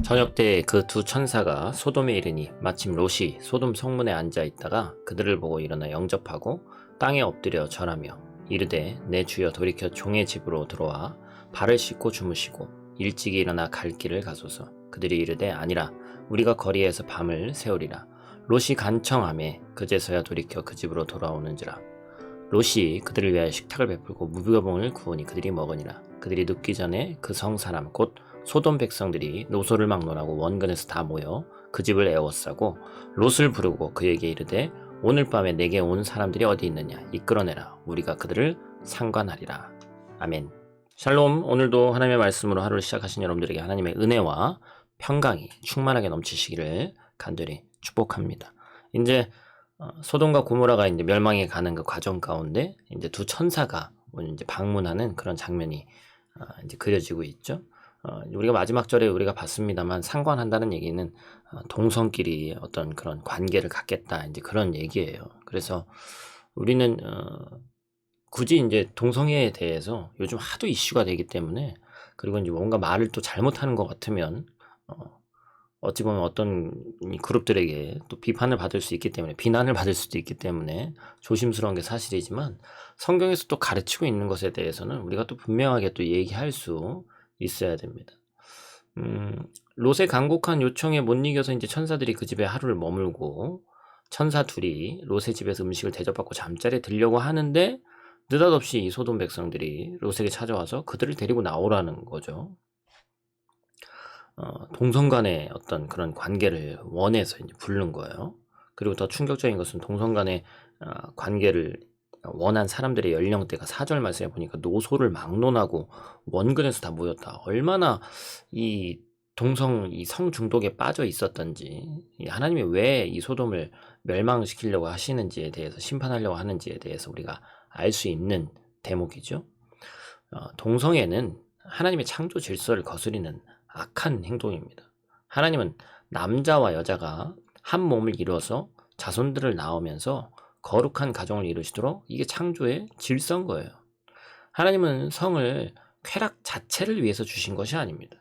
저녁 때 그 두 천사가 소돔에 이르니 마침 롯이 소돔 성문에 앉아 있다가 그들을 보고 일어나 영접하고 땅에 엎드려 절하며 이르되 내 주여 돌이켜 종의 집으로 들어와 발을 씻고 주무시고 일찍이 일어나 갈 길을 가소서. 그들이 이르되 아니라 우리가 거리에서 밤을 새우리라. 롯이 간청하매 그제서야 돌이켜 그 집으로 돌아오는지라. 롯이 그들을 위하여 식탁을 베풀고 무교봉을 구우니 그들이 먹으니라. 그들이 눕기 전에 그 성 사람 곧 소돔 백성들이 노소를 막론하고 원근에서 다 모여 그 집을 에워싸고 롯을 부르고 그에게 이르되 오늘 밤에 내게 온 사람들이 어디 있느냐 이끌어내라. 우리가 그들을 상관하리라. 아멘. 샬롬. 오늘도 하나님의 말씀으로 하루를 시작하신 여러분들에게 하나님의 은혜와 평강이 충만하게 넘치시기를 간절히 축복합니다. 이제 소돔과 고모라가 이제 멸망해 가는 그 과정 가운데 이제 두 천사가 오늘 이제 방문하는 그런 장면이 이제 그려지고 있죠. 우리가 마지막 절에 우리가 봤습니다만 상관한다는 얘기는 동성끼리 어떤 그런 관계를 갖겠다 이제 그런 얘기예요. 그래서 우리는 굳이 이제 동성애에 대해서 요즘 하도 이슈가 되기 때문에 그리고 이제 뭔가 말을 또 잘못하는 것 같으면 어찌 보면 어떤 그룹들에게 또 비판을 받을 수 있기 때문에 비난을 받을 수도 있기 때문에 조심스러운 게 사실이지만 성경에서 또 가르치고 있는 것에 대해서는 우리가 또 분명하게 또 얘기할 수 있어야 됩니다. 롯의 간곡한 요청에 못 이겨서 이제 천사들이 그 집에 하루를 머물고 천사 둘이 롯의 집에서 음식을 대접받고 잠자리에 들려고 하는데 느닷없이 이 소돔 백성들이 롯에게 찾아와서 그들을 데리고 나오라는 거죠. 동성 간의 어떤 그런 관계를 원해서 이제 부른 거예요. 그리고 더 충격적인 것은 동성 간의 관계를 원한 사람들의 연령대가 4절 말씀에 보니까 노소를 막론하고 원근에서 다 모였다. 얼마나 이 동성 이 성 중독에 빠져 있었던지, 하나님이 왜 이 소돔을 멸망시키려고 하시는지에 대해서 심판하려고 하는지에 대해서 우리가 알 수 있는 대목이죠. 동성애는 하나님의 창조 질서를 거스리는 악한 행동입니다. 하나님은 남자와 여자가 한 몸을 이루어서 자손들을 낳으면서 거룩한 가정을 이루시도록 이게 창조의 질서인 거예요. 하나님은 성을 쾌락 자체를 위해서 주신 것이 아닙니다.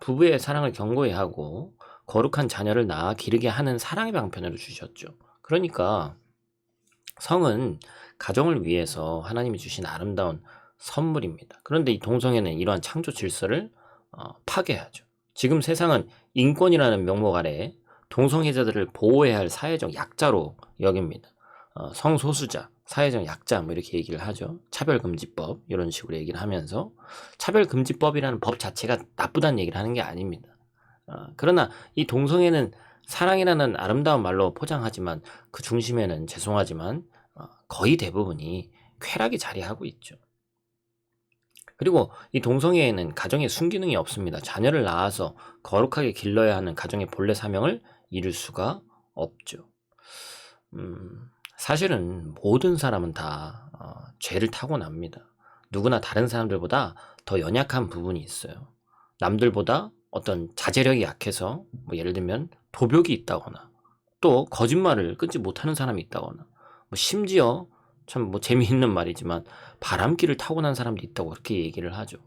부부의 사랑을 견고히 하고 거룩한 자녀를 낳아 기르게 하는 사랑의 방편으로 주셨죠. 그러니까 성은 가정을 위해서 하나님이 주신 아름다운 선물입니다. 그런데 이 동성애는 이러한 창조 질서를 파괴하죠. 지금 세상은 인권이라는 명목 아래 동성애자들을 보호해야 할 사회적 약자로 여깁니다. 성소수자, 사회적 약자 뭐 이렇게 얘기를 하죠. 차별금지법 이런 식으로 얘기를 하면서 차별금지법이라는 법 자체가 나쁘다는 얘기를 하는 게 아닙니다. 그러나 이 동성애는 사랑이라는 아름다운 말로 포장하지만 그 중심에는 죄송하지만 거의 대부분이 쾌락이 자리하고 있죠. 그리고 이 동성애에는 가정의 순기능이 없습니다. 자녀를 낳아서 거룩하게 길러야 하는 가정의 본래 사명을 이룰 수가 없죠. 사실은 모든 사람은 다 죄를 타고납니다. 누구나 다른 사람들보다 더 연약한 부분이 있어요. 남들보다 어떤 자제력이 약해서 뭐 예를 들면 도벽이 있다거나 또 거짓말을 끊지 못하는 사람이 있다거나 뭐 심지어 참 뭐 재미있는 말이지만 바람기를 타고난 사람도 있다고 그렇게 얘기를 하죠.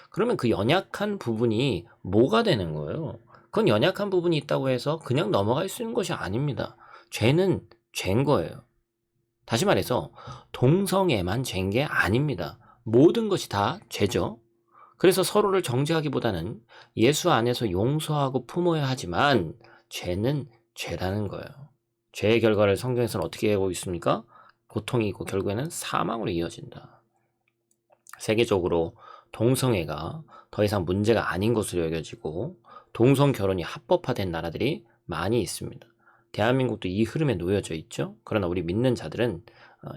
그러면 그 연약한 부분이 뭐가 되는 거예요? 그건 연약한 부분이 있다고 해서 그냥 넘어갈 수 있는 것이 아닙니다. 죄는 죄인 거예요. 다시 말해서 동성애만 죄인 게 아닙니다. 모든 것이 다 죄죠. 그래서 서로를 정죄하기보다는 예수 안에서 용서하고 품어야 하지만 죄는 죄라는 거예요. 죄의 결과를 성경에서는 어떻게 하고 있습니까? 고통이고 결국에는 사망으로 이어진다. 세계적으로 동성애가 더 이상 문제가 아닌 것으로 여겨지고 동성 결혼이 합법화된 나라들이 많이 있습니다. 대한민국도 이 흐름에 놓여져 있죠. 그러나 우리 믿는 자들은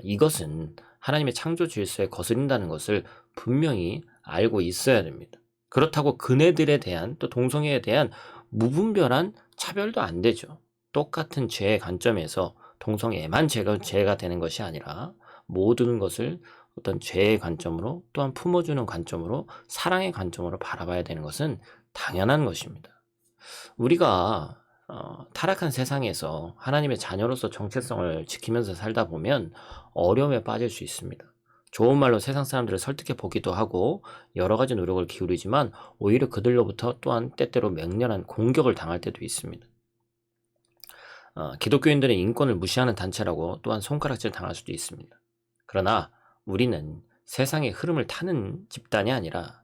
이것은 하나님의 창조 질서에 거스린다는 것을 분명히 알고 있어야 됩니다. 그렇다고 그네들에 대한 또 동성애에 대한 무분별한 차별도 안 되죠. 똑같은 죄의 관점에서 동성애만 죄가 되는 것이 아니라 모든 것을 어떤 죄의 관점으로 또한 품어주는 관점으로 사랑의 관점으로 바라봐야 되는 것은 당연한 것입니다. 우리가 타락한 세상에서 하나님의 자녀로서 정체성을 지키면서 살다 보면 어려움에 빠질 수 있습니다. 좋은 말로 세상 사람들을 설득해 보기도 하고 여러 가지 노력을 기울이지만 오히려 그들로부터 또한 때때로 맹렬한 공격을 당할 때도 있습니다. 기독교인들의 인권을 무시하는 단체라고 또한 손가락질 당할 수도 있습니다. 그러나 우리는 세상의 흐름을 타는 집단이 아니라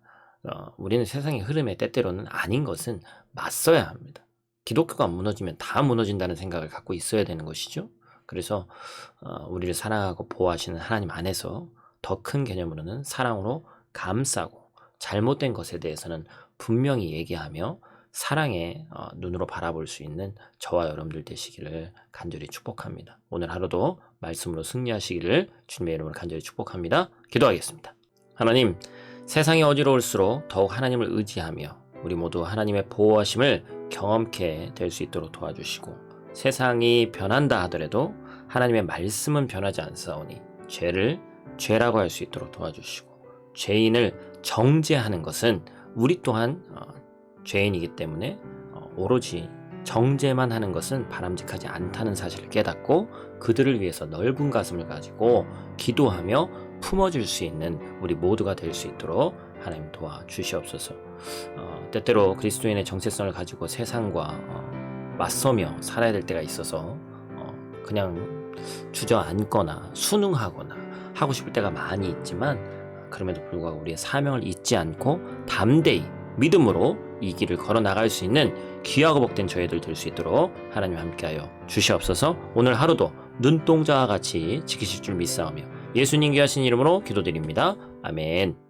우리는 세상의 흐름에 때때로는 아닌 것은 맞서야 합니다. 기독교가 무너지면 다 무너진다는 생각을 갖고 있어야 되는 것이죠. 그래서 우리를 사랑하고 보호하시는 하나님 안에서 더 큰 개념으로는 사랑으로 감싸고 잘못된 것에 대해서는 분명히 얘기하며 사랑의 눈으로 바라볼 수 있는 저와 여러분들 되시기를 간절히 축복합니다. 오늘 하루도 말씀으로 승리하시기를 주님의 이름으로 간절히 축복합니다. 기도하겠습니다. 하나님, 세상이 어지러울수록 더욱 하나님을 의지하며 우리 모두 하나님의 보호하심을 경험케 될 수 있도록 도와주시고, 세상이 변한다 하더라도 하나님의 말씀은 변하지 않사오니 죄를 죄라고 할 수 있도록 도와주시고, 죄인을 정죄하는 것은 우리 또한 죄인이기 때문에 오로지 정죄만 하는 것은 바람직하지 않다는 사실을 깨닫고 그들을 위해서 넓은 가슴을 가지고 기도하며 품어줄 수 있는 우리 모두가 될 수 있도록 하나님 도와주시옵소서. 때때로 그리스도인의 정체성을 가지고 세상과 맞서며 살아야 될 때가 있어서 그냥 주저앉거나 순응하거나 하고 싶을 때가 많이 있지만, 그럼에도 불구하고 우리의 사명을 잊지 않고 담대히 믿음으로 이 길을 걸어 나갈 수 있는 귀하고 복된 저희들 될 수 있도록 하나님 함께하여 주시옵소서. 오늘 하루도 눈동자와 같이 지키실 줄 믿사오며 예수님 귀하신 이름으로 기도드립니다. 아멘.